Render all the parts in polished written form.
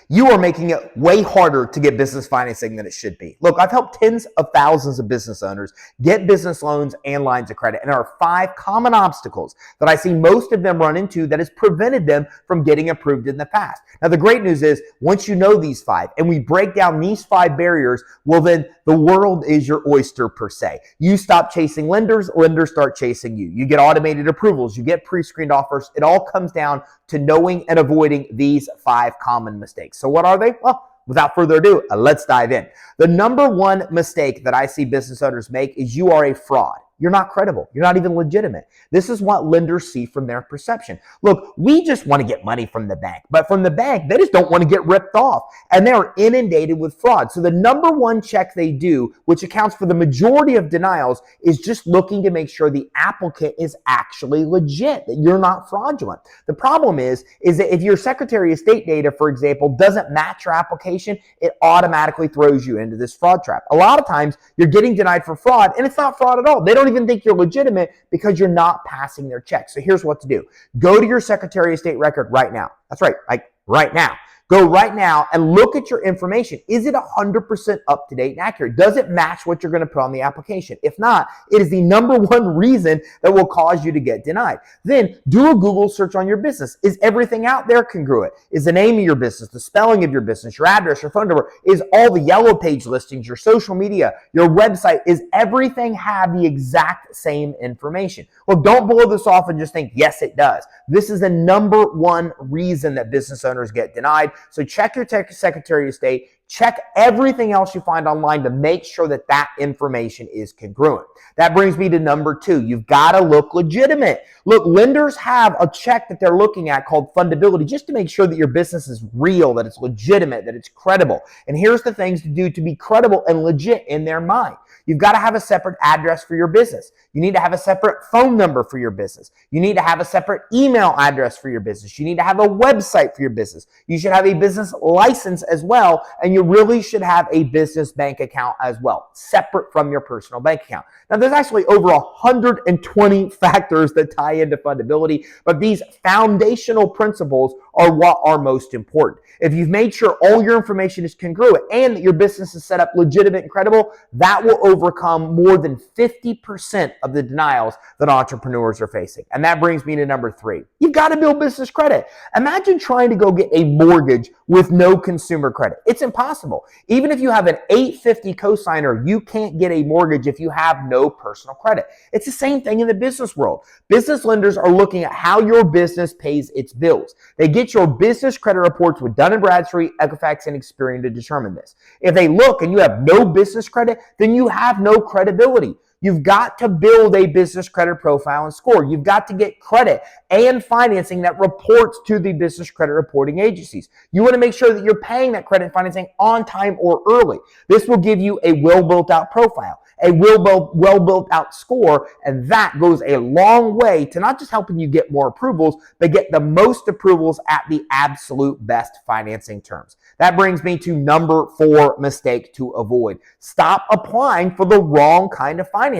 you are making it way harder to get business financing than it should be. Look, I've helped tens of thousands of business owners get business loans and lines of credit, and there are 5 common obstacles that I see most of them run into that has prevented them from getting approved in the past. Now, the great news is once you know these 5 and we break down these 5 barriers, well, then the world is your oyster per se. You stop chasing lenders, lenders start chasing you. You get automated approvals, you get pre-screened offers. It all comes down to knowing and avoiding these 5 common mistakes. So what are they? Well, without further ado, let's dive in. The number 1 mistake that I see business owners make is you are a fraud. You're not credible. You're not even legitimate. This is what lenders see from their perception. Look, we just want to get money from the bank, but from the bank, they just don't want to get ripped off, and they're inundated with fraud. So the number 1 check they do, which accounts for the majority of denials, is just looking to make sure the applicant is actually legit, that you're not fraudulent. The problem is that if your Secretary of State data, for example, doesn't match your application, it automatically throws you into this fraud trap. A lot of times, you're getting denied for fraud, and it's not fraud at all. They don't even think you're legitimate because you're not passing their checks. So here's what to do. Go to your Secretary of State record right now. That's right, like right now. Go right now and look at your information. Is it 100% up to date and accurate? Does it match what you're going to put on the application? If not, it is the number 1 reason that will cause you to get denied. Then do a Google search on your business. Is everything out there congruent? Is the name of your business, the spelling of your business, your address, your phone number, is all the yellow page listings, your social media, your website, is everything have the exact same information? Well, don't blow this off and just think, yes, it does. This is the number 1 reason that business owners get denied. So check your Secretary of State, check everything else you find online to make sure that that information is congruent. That brings me to number 2. You've got to look legitimate. Look, lenders have a check that they're looking at called fundability, just to make sure that your business is real, that it's legitimate, that it's credible. And here's the things to do to be credible and legit in their mind. You've got to have a separate address for your business. You need to have a separate phone number for your business. You need to have a separate email address for your business. You need to have a website for your business. You should have a business license as well, and you really should have a business bank account as well, separate from your personal bank account. Now, there's actually over 120 factors that tie into fundability, but these foundational principles are what are most important. If you've made sure all your information is congruent and that your business is set up legitimate and credible, that will overcome more than 50% of the denials that entrepreneurs are facing. And that brings me to number 3. You've got to build business credit. Imagine trying to go get a mortgage with no consumer credit. It's impossible. Even if you have an 850 cosigner, you can't get a mortgage if you have no personal credit. It's the same thing in the business world. Business lenders are looking at how your business pays its bills. They get your business credit reports with Dun & Bradstreet, Equifax, and Experian to determine this. If they look and you have no business credit, then you have no credibility. You've got to build a business credit profile and score. You've got to get credit and financing that reports to the business credit reporting agencies. You want to make sure that you're paying that credit and financing on time or early. This will give you a well-built-out profile, a well-built-out score, and that goes a long way to not just helping you get more approvals, but get the most approvals at the absolute best financing terms. That brings me to number 4 mistake to avoid. Stop applying for the wrong kind of financing.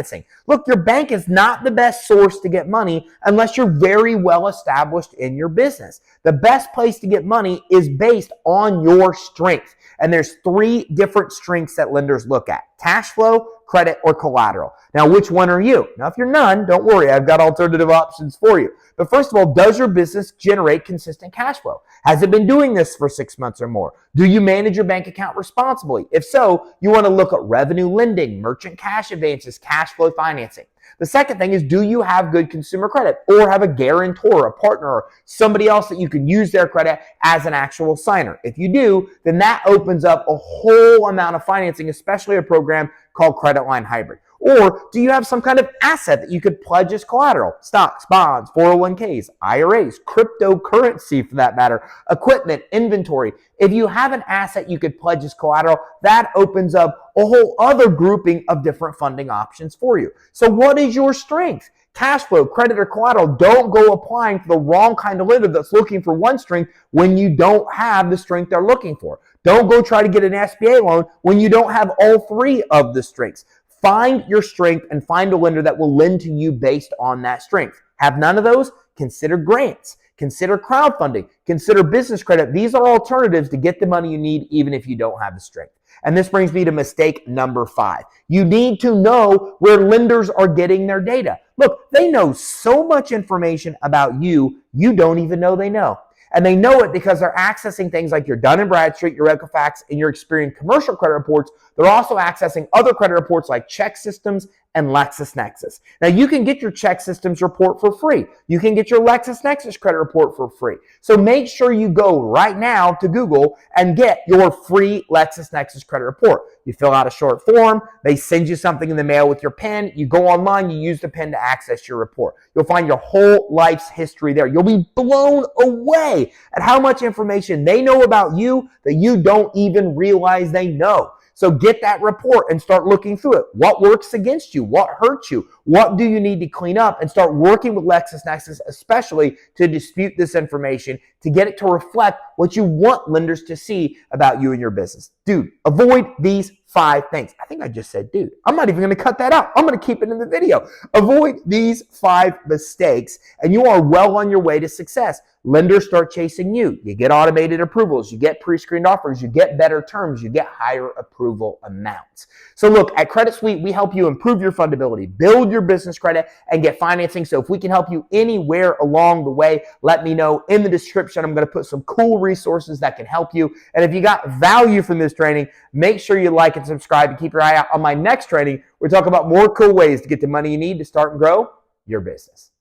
Look, your bank is not the best source to get money unless you're very well established in your business. The best place to get money is based on your strength. And there's 3 different strengths that lenders look at: cash flow, credit, or collateral. Now, which one are you? Now, if you're none, don't worry, I've got alternative options for you. But first of all, does your business generate consistent cash flow? Has it been doing this for 6 months or more? Do you manage your bank account responsibly? If so, you want to look at revenue lending, merchant cash advances, cash flow financing. The second thing is, do you have good consumer credit or have a guarantor, a partner, or somebody else that you can use their credit as an actual signer? If you do, then that opens up a whole amount of financing, especially a program called Credit Line Hybrid. Or do you have some kind of asset that you could pledge as collateral? Stocks, bonds, 401ks, IRAs, cryptocurrency for that matter, equipment, inventory. If you have an asset you could pledge as collateral, that opens up a whole other grouping of different funding options for you. So what is your strength? Cash flow, credit, or collateral. Don't go applying for the wrong kind of lender that's looking for one strength when you don't have the strength they're looking for. Don't go try to get an SBA loan when you don't have all 3 of the strengths. Find your strength and find a lender that will lend to you based on that strength. Have none of those? Consider grants. consider crowdfunding, consider business credit. These are alternatives to get the money you need even if you don't have the strength. And this brings me to mistake number 5. You need to know where lenders are getting their data. Look, they know so much information about you, you don't even know they know. And they know it because they're accessing things like your Dun & Bradstreet, your Equifax, and your Experian commercial credit reports. They're also accessing other credit reports like ChexSystems and LexisNexis. Now, you can get your ChexSystems report for free. You can get your LexisNexis credit report for free. So make sure you go right now to Google and get your free LexisNexis credit report. You fill out a short form. They send you something in the mail with your pen. You go online. You use the pen to access your report. You'll find your whole life's history there. You'll be blown away at how much information they know about you that you don't even realize they know. So get that report and start looking through it. What works against you? What hurts you? What do you need to clean up? And start working with LexisNexis, especially to dispute this information, to get it to reflect what you want lenders to see about you and your business. Dude, avoid these 5 things. I think I just said dude. I'm not even going to cut that out. I'm going to keep it in the video. Avoid these 5 mistakes, and you are well on your way to success. Lenders start chasing you. You get automated approvals. You get pre-screened offers. You get better terms. You get higher approval amounts. So look, at Credit Suite, we help you improve your fundability, build your business credit, and get financing. So if we can help you anywhere along the way, let me know. In the description, I'm going to put some cool resources that can help you. And if you got value from this training, make sure you like and subscribe and keep your eye out on my next training. We'll talk about more cool ways to get the money you need to start and grow your business.